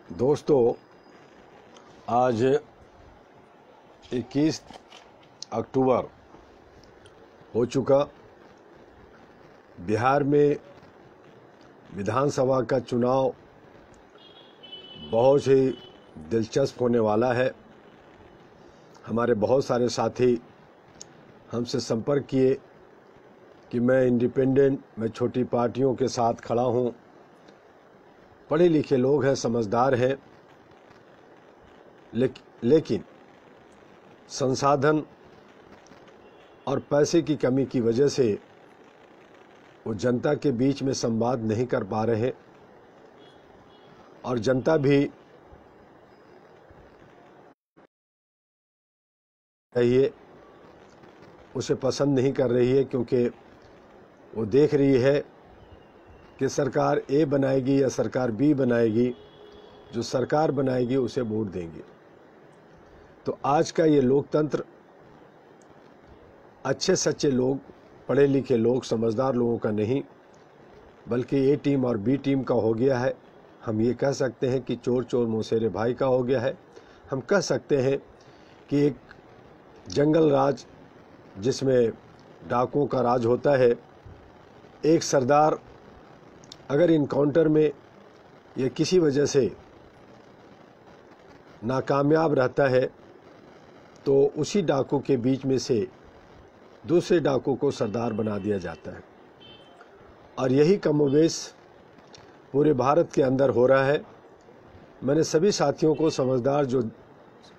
दोस्तों, आज 21 अक्टूबर हो चुका। बिहार में विधानसभा का चुनाव बहुत ही दिलचस्प होने वाला है। हमारे बहुत सारे साथी हमसे संपर्क किए कि मैं इंडिपेंडेंट, मैं छोटी पार्टियों के साथ खड़ा हूं। पढ़े लिखे लोग हैं, समझदार हैं, लेकिन संसाधन और पैसे की कमी की वजह से वो जनता के बीच में संवाद नहीं कर पा रहे और जनता भी उसे पसंद नहीं कर रही है, क्योंकि वो देख रही है कि सरकार ए बनाएगी या सरकार बी बनाएगी। जो सरकार बनाएगी उसे वोट देंगे। तो आज का ये लोकतंत्र अच्छे सच्चे लोग, पढ़े लिखे लोग, समझदार लोगों का नहीं, बल्कि ए टीम और बी टीम का हो गया है। हम ये कह सकते हैं कि चोर चोर मौसेरे भाई का हो गया है। हम कह सकते हैं कि एक जंगल राज जिसमें डाकुओं का राज होता है। एक सरदार अगर इनकाउंटर में या किसी वजह से नाकामयाब रहता है तो उसी डाकू के बीच में से दूसरे डाकू को सरदार बना दिया जाता है। और यही कमोबेश पूरे भारत के अंदर हो रहा है। मैंने सभी साथियों को, समझदार जो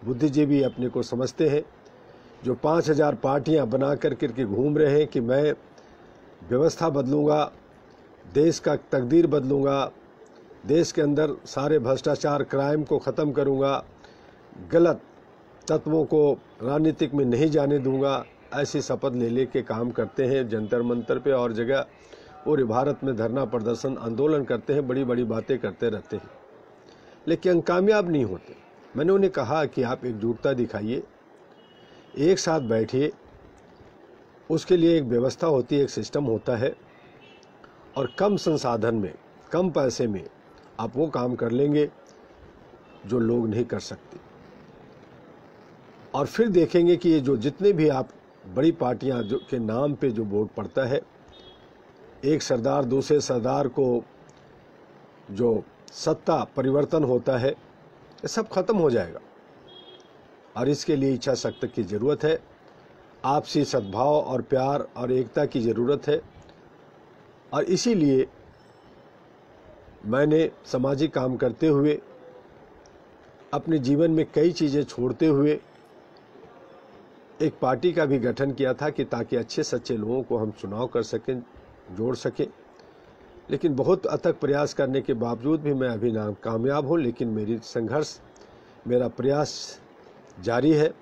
बुद्धिजीवी अपने को समझते हैं, जो 5000 पार्टियां बना करके घूम रहे हैं कि मैं व्यवस्था बदलूंगा, देश का तकदीर बदलूंगा, देश के अंदर सारे भ्रष्टाचार, क्राइम को ख़त्म करूंगा, गलत तत्वों को राजनीतिक में नहीं जाने दूंगा, ऐसी शपथ ले लेके काम करते हैं। जंतर मंतर पे और जगह पूरे भारत में धरना प्रदर्शन, आंदोलन करते हैं, बड़ी बड़ी बातें करते रहते हैं, लेकिन कामयाब नहीं होते। मैंने उन्हें कहा कि आप एकजुटता दिखाइए, एक साथ बैठिए, उसके लिए एक व्यवस्था होती है, एक सिस्टम होता है, और कम संसाधन में, कम पैसे में आप वो काम कर लेंगे जो लोग नहीं कर सकते। और फिर देखेंगे कि ये जो जितने भी आप बड़ी पार्टियां जो के नाम पे जो वोट पड़ता है, एक सरदार दूसरे सरदार को जो सत्ता परिवर्तन होता है, ये सब खत्म हो जाएगा। और इसके लिए इच्छा शक्ति की ज़रूरत है, आपसी सद्भाव और प्यार और एकता की ज़रूरत है। और इसीलिए मैंने सामाजिक काम करते हुए, अपने जीवन में कई चीज़ें छोड़ते हुए एक पार्टी का भी गठन किया था कि ताकि अच्छे सच्चे लोगों को हम चुनाव कर सकें, जोड़ सकें। लेकिन बहुत अथक प्रयास करने के बावजूद भी मैं अभी नाकामयाब हूँ। लेकिन मेरी संघर्ष, मेरा प्रयास जारी है।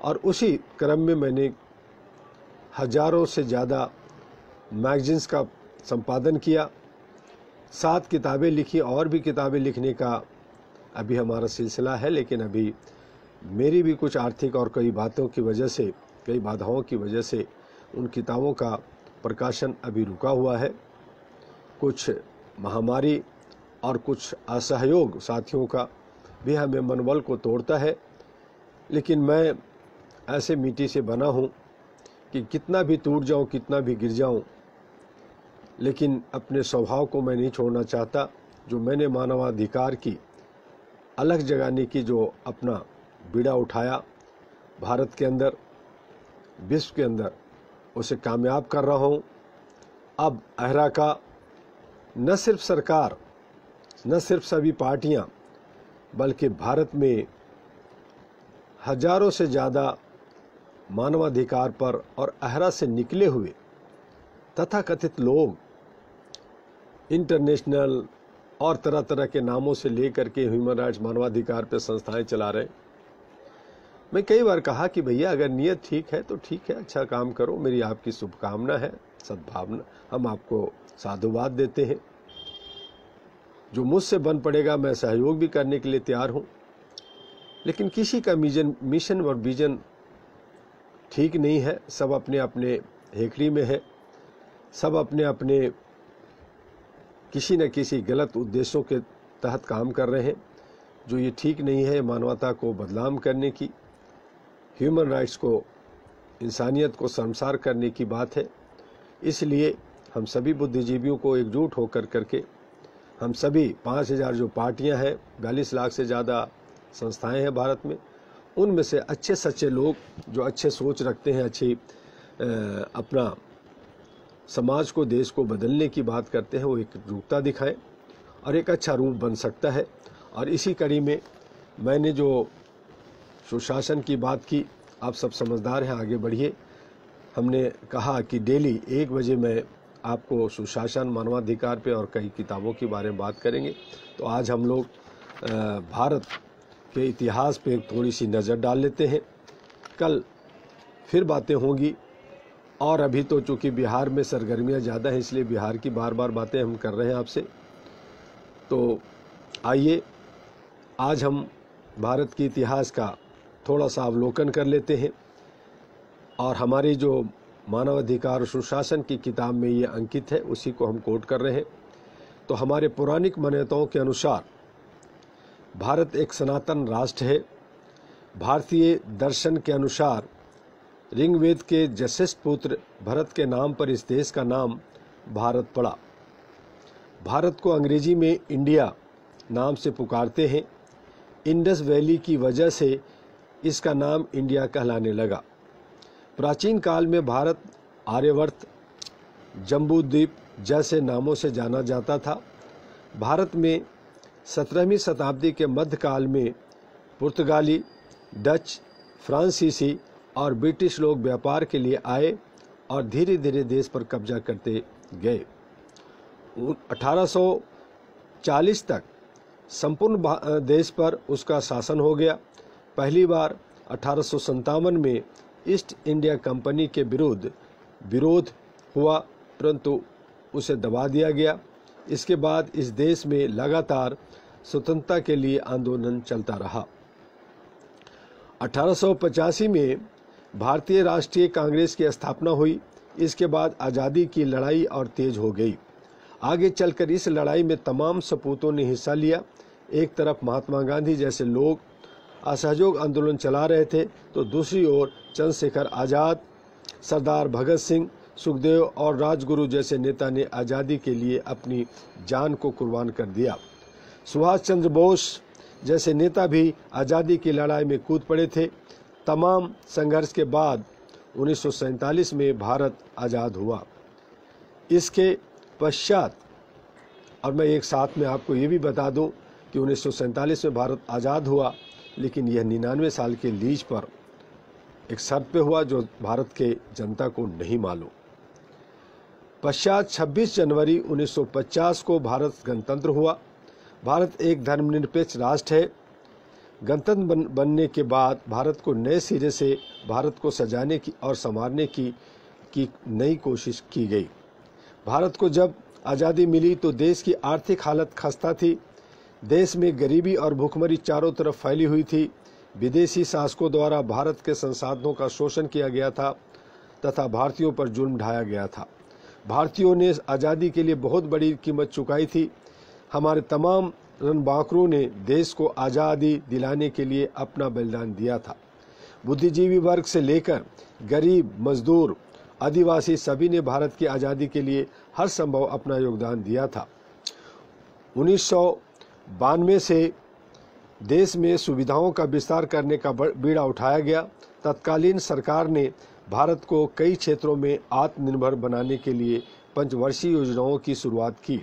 और उसी क्रम में मैंने हजारों से ज़्यादा मैगजीन्स का संपादन किया, 7 किताबें लिखी, और भी किताबें लिखने का अभी हमारा सिलसिला है। लेकिन अभी मेरी भी कुछ आर्थिक और कई बातों की वजह से, कई बाधाओं की वजह से उन किताबों का प्रकाशन अभी रुका हुआ है। कुछ महामारी और कुछ असहयोग साथियों का भी हमें मनोबल को तोड़ता है। लेकिन मैं ऐसे मिट्टी से बना हूँ कि कितना भी टूट जाऊँ, कितना भी गिर जाऊँ, लेकिन अपने स्वभाव को मैं नहीं छोड़ना चाहता। जो मैंने मानवाधिकार की अलग जगाने की जो अपना बीड़ा उठाया भारत के अंदर, विश्व के अंदर, उसे कामयाब कर रहा हूँ। अब अहरा का न सिर्फ सरकार, न सिर्फ सभी पार्टियां, बल्कि भारत में हजारों से ज़्यादा मानवाधिकार पर और अहरा से निकले हुए तथाकथित लोग, इंटरनेशनल और तरह तरह के नामों से लेकर के ह्यूमन राइट्स, मानवाधिकार पे संस्थाएं चला रहे। मैं कई बार कहा कि भैया अगर नियत ठीक है तो ठीक है, अच्छा काम करो, मेरी आपकी शुभकामना है, सद्भावना, हम आपको साधुवाद देते हैं। जो मुझसे बन पड़ेगा मैं सहयोग भी करने के लिए तैयार हूँ। लेकिन किसी का मिशन और विजन ठीक नहीं है। सब अपने अपने हेकड़ी में है, सब अपने अपने किसी न किसी गलत उद्देश्यों के तहत काम कर रहे हैं। जो ये ठीक नहीं है, मानवता को बदनाम करने की, ह्यूमन राइट्स को, इंसानियत को शर्मसार करने की बात है। इसलिए हम सभी बुद्धिजीवियों को एकजुट होकर करके हम सभी 5000 जो पार्टियां हैं, 42 लाख से ज़्यादा संस्थाएं हैं भारत में, उनमें से अच्छे सच्चे लोग जो अच्छे सोच रखते हैं, अच्छी अपना समाज को, देश को बदलने की बात करते हैं, वो एकजुटता दिखाएं और एक अच्छा रूप बन सकता है। और इसी कड़ी में मैंने जो सुशासन की बात की, आप सब समझदार हैं, आगे बढ़िए। हमने कहा कि डेली 1 बजे मैं आपको सुशासन, मानवाधिकार पे और कई किताबों के बारे में बात करेंगे। तो आज हम लोग भारत के इतिहास पे थोड़ी सी नज़र डाल लेते हैं। कल फिर बातें होंगी, और अभी तो चूँकि बिहार में सरगर्मियाँ ज़्यादा हैं, इसलिए बिहार की बार बार बातें हम कर रहे हैं आपसे। तो आइए आज हम भारत के इतिहास का थोड़ा सा अवलोकन कर लेते हैं, और हमारी जो मानवाधिकार और सुशासन की किताब में ये अंकित है, उसी को हम कोट कर रहे हैं। तो हमारे पौराणिक मान्यताओं के अनुसार भारत एक सनातन राष्ट्र है। भारतीय दर्शन के अनुसार ऋग्वेद के जशिष्ठ पुत्र भरत के नाम पर इस देश का नाम भारत पड़ा। भारत को अंग्रेजी में इंडिया नाम से पुकारते हैं। इंडस वैली की वजह से इसका नाम इंडिया कहलाने लगा। प्राचीन काल में भारत आर्यवर्त, जम्बूद्वीप जैसे नामों से जाना जाता था। भारत में 17वीं शताब्दी के मध्यकाल में पुर्तगाली, डच, फ्रांसीसी और ब्रिटिश लोग व्यापार के लिए आए और धीरे धीरे देश पर कब्जा करते गए। 1840 तक संपूर्ण देश पर उसका शासन हो गया। पहली बार 1857 में ईस्ट इंडिया कंपनी के विरोध हुआ, परंतु उसे दबा दिया गया। इसके बाद इस देश में लगातार स्वतंत्रता के लिए आंदोलन चलता रहा। 1885 में भारतीय राष्ट्रीय कांग्रेस की स्थापना हुई। इसके बाद आज़ादी की लड़ाई और तेज हो गई। आगे चलकर इस लड़ाई में तमाम सपूतों ने हिस्सा लिया। एक तरफ महात्मा गांधी जैसे लोग असहयोग आंदोलन चला रहे थे, तो दूसरी ओर चंद्रशेखर आज़ाद, सरदार भगत सिंह, सुखदेव और राजगुरु जैसे नेता ने आज़ादी के लिए अपनी जान को कुर्बान कर दिया। सुभाष चंद्र बोस जैसे नेता भी आज़ादी की लड़ाई में कूद पड़े थे। तमाम संघर्ष के बाद 1947 में भारत आज़ाद हुआ। इसके पश्चात, और मैं एक साथ में आपको ये भी बता दूं कि 1947 में भारत आज़ाद हुआ, लेकिन यह 99 साल के लीज पर एक शर्त पे हुआ जो भारत के जनता को नहीं मालूम। पश्चात 26 जनवरी 1950 को भारत गणतंत्र हुआ। भारत एक धर्मनिरपेक्ष राष्ट्र है। गणतंत्र बनने के बाद भारत को नए सिरे से भारत को सजाने की और संवारने की नई कोशिश की गई। भारत को जब आज़ादी मिली तो देश की आर्थिक हालत खस्ता थी। देश में गरीबी और भूखमरी चारों तरफ फैली हुई थी। विदेशी शासकों द्वारा भारत के संसाधनों का शोषण किया गया था तथा भारतीयों पर जुल्म ढाया गया था। भारतीयों ने आज़ादी के लिए बहुत बड़ी कीमत चुकाई थी। हमारे तमाम रणबांकुरों ने देश को आज़ादी दिलाने के लिए अपना बलिदान दिया था। बुद्धिजीवी वर्ग से लेकर गरीब, मजदूर, आदिवासी सभी ने भारत की आज़ादी के लिए हर संभव अपना योगदान दिया था। 1992 से देश में सुविधाओं का विस्तार करने का बीड़ा उठाया गया। तत्कालीन सरकार ने भारत को कई क्षेत्रों में आत्मनिर्भर बनाने के लिए पंचवर्षीय योजनाओं की शुरुआत की।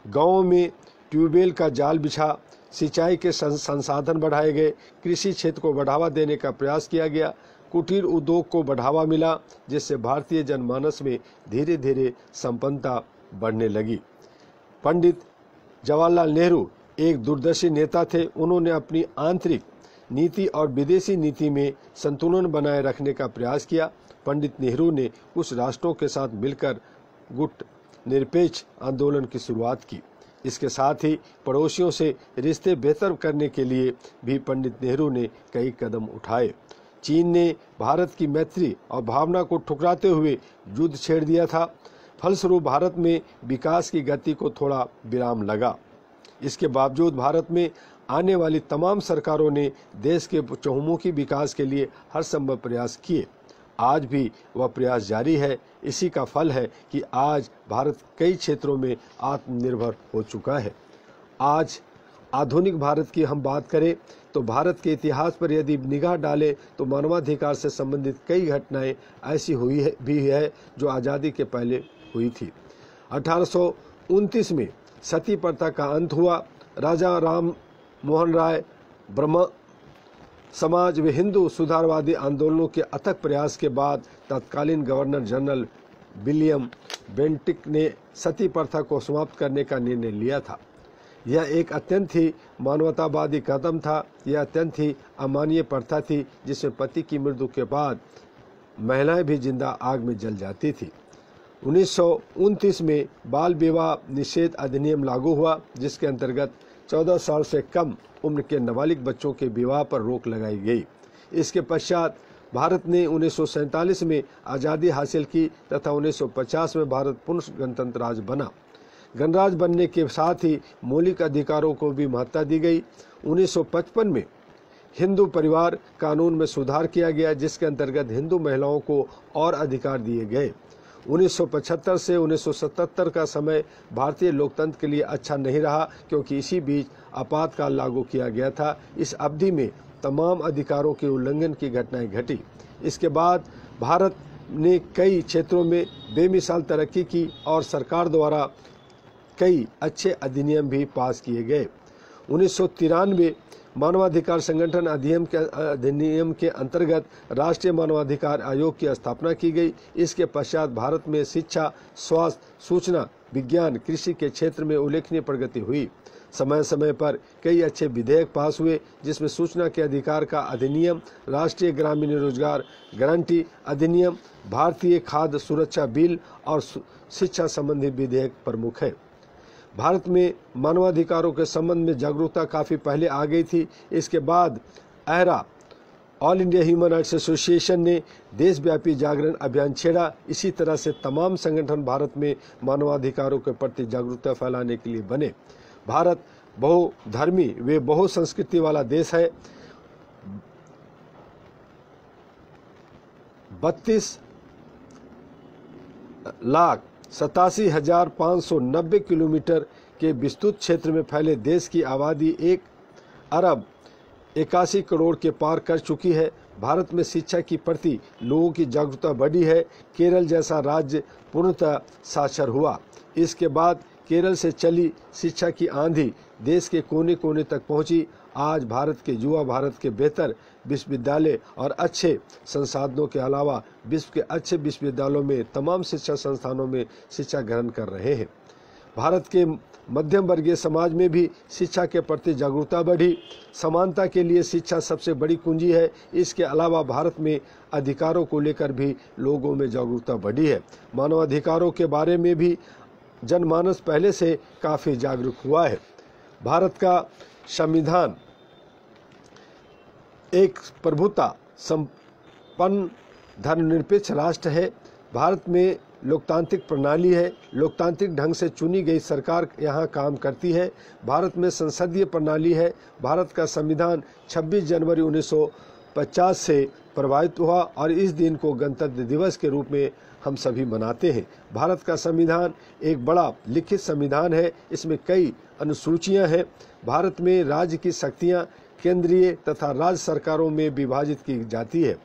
गांवों में ट्यूबवेल का जाल बिछा, सिंचाई के संसाधन बढ़ाए गए, कृषि क्षेत्र को बढ़ावा देने का प्रयास किया गया, कुटीर उद्योग को बढ़ावा मिला, जिससे भारतीय जनमानस में धीरे धीरे संपन्नता बढ़ने लगी। पंडित जवाहरलाल नेहरू एक दूरदर्शी नेता थे। उन्होंने अपनी आंतरिक नीति और विदेशी नीति में संतुलन बनाए रखने का प्रयास किया। पंडित नेहरू ने कुछ राष्ट्रों के साथ मिलकर गुट निरपेक्ष आंदोलन की शुरुआत की। इसके साथ ही पड़ोसियों से रिश्ते बेहतर करने के लिए भी पंडित नेहरू ने कई कदम उठाए। चीन ने भारत की मैत्री और भावना को ठुकराते हुए युद्ध छेड़ दिया था। फलस्वरूप भारत में विकास की गति को थोड़ा विराम लगा। इसके बावजूद भारत में आने वाली तमाम सरकारों ने देश के चहुमुखी विकास के लिए हर संभव प्रयास किए। आज भी वह प्रयास जारी है। इसी का फल है कि आज भारत कई क्षेत्रों में आत्मनिर्भर हो चुका है। आज आधुनिक भारत की हम बात करें तो भारत के इतिहास पर यदि निगाह डालें तो मानवाधिकार से संबंधित कई घटनाएं ऐसी भी है जो आज़ादी के पहले हुई थी। 1829 में सती प्रथा का अंत हुआ। राजा राम मोहन राय ब्रह्म समाज व हिंदू सुधारवादी आंदोलनों के अथक प्रयास के बाद तत्कालीन गवर्नर जनरल विलियम बेंटिक ने सती प्रथा को समाप्त करने का निर्णय लिया था। यह एक अत्यंत ही मानवतावादी कदम था। यह अत्यंत ही अमानवीय प्रथा थी जिसमें पति की मृत्यु के बाद महिलाएं भी जिंदा आग में जल जाती थी। 1929 में बाल विवाह निषेध अधिनियम लागू हुआ, जिसके अंतर्गत 14 साल से कम उम्र के नाबालिग बच्चों के विवाह पर रोक लगाई गई। इसके पश्चात भारत ने 1947 में आज़ादी हासिल की तथा 1950 में भारत पुनः गणतंत्र राज्य बना। गणराज्य बनने के साथ ही मौलिक अधिकारों को भी महत्ता दी गई। 1955 में हिंदू परिवार कानून में सुधार किया गया, जिसके अंतर्गत हिंदू महिलाओं को और अधिकार दिए गए। 1975 से 1977 का समय भारतीय लोकतंत्र के लिए अच्छा नहीं रहा, क्योंकि इसी बीच आपातकाल लागू किया गया था। इस अवधि में तमाम अधिकारों के उल्लंघन की घटनाएं घटी। इसके बाद भारत ने कई क्षेत्रों में बेमिसाल तरक्की की और सरकार द्वारा कई अच्छे अधिनियम भी पास किए गए। 1993 मानवाधिकार संगठन अधिनियम के अंतर्गत राष्ट्रीय मानवाधिकार आयोग की स्थापना की गई। इसके पश्चात भारत में शिक्षा, स्वास्थ्य, सूचना, विज्ञान, कृषि के क्षेत्र में उल्लेखनीय प्रगति हुई। समय समय पर कई अच्छे विधेयक पास हुए, जिसमें सूचना के अधिकार का अधिनियम, राष्ट्रीय ग्रामीण रोजगार गारंटी अधिनियम, भारतीय खाद्य सुरक्षा बिल और शिक्षा संबंधी विधेयक प्रमुख है। भारत में मानवाधिकारों के संबंध में जागरूकता काफ़ी पहले आ गई थी। इसके बाद AHRA all India human rights association ने देशव्यापी जागरण अभियान छेड़ा। इसी तरह से तमाम संगठन भारत में मानवाधिकारों के प्रति जागरूकता फैलाने के लिए बने। भारत बहुधर्मी व बहुसंस्कृति वाला देश है। 32,87,590 किलोमीटर के विस्तृत क्षेत्र में फैले देश की आबादी 1,81 करोड़ के पार कर चुकी है। भारत में शिक्षा की प्रति लोगों की जागरूकता बढ़ी है। केरल जैसा राज्य पूर्णतः साक्षर हुआ। इसके बाद केरल से चली शिक्षा की आंधी देश के कोने कोने तक पहुंची। आज भारत के युवा भारत के बेहतर विश्वविद्यालय और अच्छे संसाधनों के अलावा विश्व के अच्छे विश्वविद्यालयों में तमाम शिक्षा संस्थानों में शिक्षा ग्रहण कर रहे हैं। भारत के मध्यम वर्गीय समाज में भी शिक्षा के प्रति जागरूकता बढ़ी। समानता के लिए शिक्षा सबसे बड़ी कुंजी है। इसके अलावा भारत में अधिकारों को लेकर भी लोगों में जागरूकता बढ़ी है। मानवाधिकारों के बारे में भी जनमानस पहले से काफ़ी जागरूक हुआ है। भारत का संविधान एक प्रभुता संपन्न धर्मनिरपेक्ष राष्ट्र है। भारत में लोकतांत्रिक प्रणाली है। लोकतांत्रिक ढंग से चुनी गई सरकार यहाँ काम करती है। भारत में संसदीय प्रणाली है। भारत का संविधान 26 जनवरी 1950 से प्रभावित हुआ और इस दिन को गणतंत्र दिवस के रूप में हम सभी मनाते हैं। भारत का संविधान एक बड़ा लिखित संविधान है। इसमें कई अनुसूचियां हैं। भारत में राज्य की शक्तियां केंद्रीय तथा राज्य सरकारों में विभाजित की जाती है।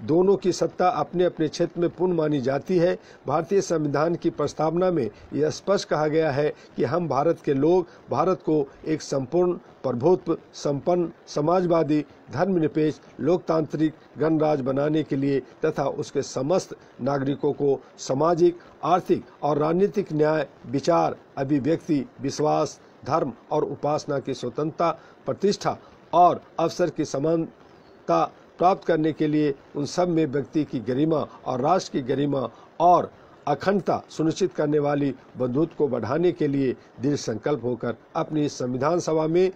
दोनों की सत्ता अपने अपने क्षेत्र में पूर्ण मानी जाती है। भारतीय संविधान की प्रस्तावना में यह स्पष्ट कहा गया है कि हम भारत के लोग भारत को एक संपूर्ण प्रभुत्व संपन्न समाजवादी धर्मनिरपेक्ष लोकतांत्रिक गणराज्य बनाने के लिए तथा उसके समस्त नागरिकों को सामाजिक, आर्थिक और राजनीतिक न्याय, विचार, अभिव्यक्ति, विश्वास, धर्म और उपासना की स्वतंत्रता, प्रतिष्ठा और अवसर की समानता प्राप्त करने के लिए उन सब में व्यक्ति की गरिमा और राष्ट्र की गरिमा और अखंडता सुनिश्चित करने वाली बंधुत्व को बढ़ाने के लिए दृढ़ संकल्प होकर अपनी संविधान सभा में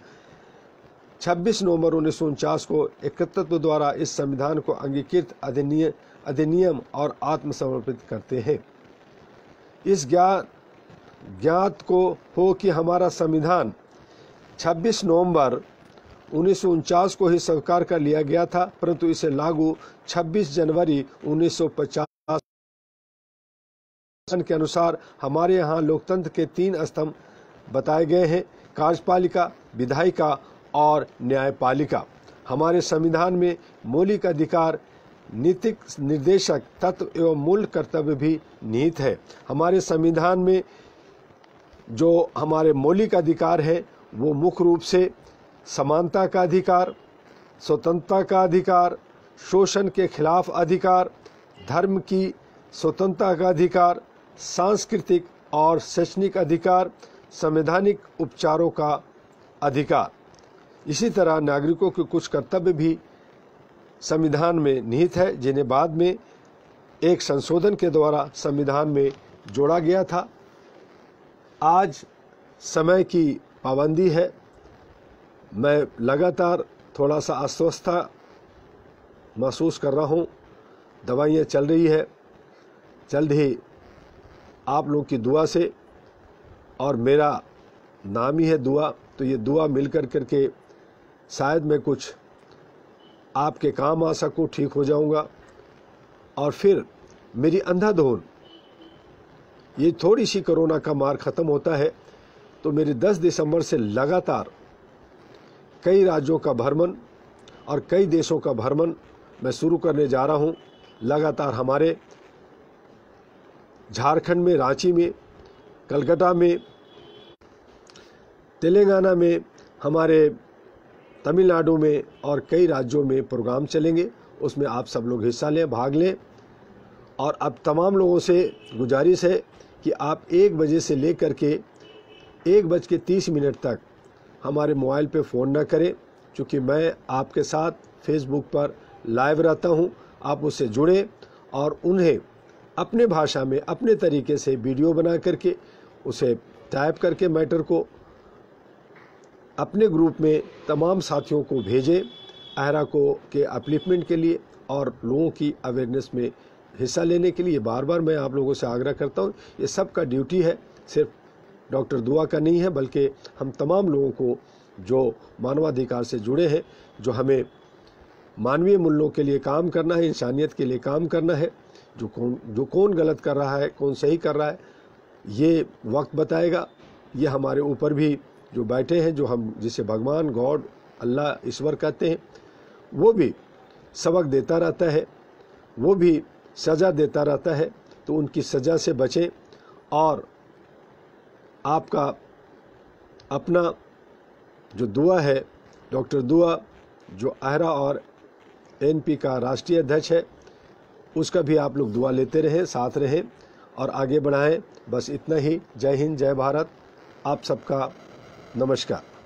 26 नवंबर 1949 को एकत्रित्व द्वारा इस संविधान को अंगीकृत अधिनियम और आत्मसमर्पित करते हैं। इस ज्ञात को हो कि हमारा संविधान 26 नवंबर 1949 को ही स्वीकार कर लिया गया था, परंतु इसे लागू 26 जनवरी 1950 के अनुसार हमारे यहाँ लोकतंत्र के 3 स्तंभ बताए गए हैं: कार्यपालिका, विधायिका और न्यायपालिका। हमारे संविधान में मौलिक अधिकार, नीतिक निर्देशक तत्व एवं मूल कर्तव्य भी निहित है। हमारे संविधान में जो हमारे मौलिक अधिकार है वो मुख्य रूप से समानता का अधिकार, स्वतंत्रता का अधिकार, शोषण के खिलाफ अधिकार, धर्म की स्वतंत्रता का अधिकार, सांस्कृतिक और शैक्षणिक अधिकार, संवैधानिक उपचारों का अधिकार। इसी तरह नागरिकों के कुछ कर्तव्य भी संविधान में निहित है, जिन्हें बाद में एक संशोधन के द्वारा संविधान में जोड़ा गया था। आज समय की पाबंदी है, मैं लगातार थोड़ा सा अस्वस्थता महसूस कर रहा हूँ। दवाइयाँ चल रही है, जल्द ही आप लोग की दुआ से, और मेरा नाम ही है दुआ, तो ये दुआ मिल करके शायद मैं कुछ आपके काम आ सकूँ, ठीक हो जाऊँगा। और फिर मेरी अंधाधुन ये थोड़ी सी कोरोना का मार ख़त्म होता है तो मेरी 10 दिसंबर से लगातार कई राज्यों का भ्रमण और कई देशों का भ्रमण मैं शुरू करने जा रहा हूँ। लगातार हमारे झारखंड में, रांची में, कलकत्ता में, तेलंगाना में, हमारे तमिलनाडु में और कई राज्यों में प्रोग्राम चलेंगे। उसमें आप सब लोग हिस्सा लें, भाग लें। और अब तमाम लोगों से गुजारिश है कि आप 1 बजे से लेकर के 1:30 तक हमारे मोबाइल पे फ़ोन ना करें, क्योंकि मैं आपके साथ फेसबुक पर लाइव रहता हूं। आप उससे जुड़ें और उन्हें अपने भाषा में अपने तरीके से वीडियो बना करके उसे टाइप करके मैटर को अपने ग्रुप में तमाम साथियों को भेजें, आहरा को के अपलिफ्टमेंट के लिए और लोगों की अवेयरनेस में हिस्सा लेने के लिए। बार बार मैं आप लोगों से आग्रह करता हूं, ये सबका ड्यूटी है, सिर्फ डॉक्टर दुआ का नहीं है, बल्कि हम तमाम लोगों को जो मानवाधिकार से जुड़े हैं, जो हमें मानवीय मूल्यों के लिए काम करना है, इंसानियत के लिए काम करना है। जो कौन गलत कर रहा है, कौन सही कर रहा है, ये वक्त बताएगा। ये हमारे ऊपर भी जो बैठे हैं, जो हम जिसे भगवान, गॉड, अल्लाह, ईश्वर कहते हैं, वो भी सबक देता रहता है, वो भी सज़ा देता रहता है। तो उनकी सज़ा से बचें। और आपका अपना जो दुआ है, डॉक्टर दुआ, जो आहरा और एनपी का राष्ट्रीय अध्यक्ष है, उसका भी आप लोग दुआ लेते रहें, साथ रहें और आगे बढ़ाएं। बस इतना ही। जय हिंद, जय भारत। आप सबका नमस्कार।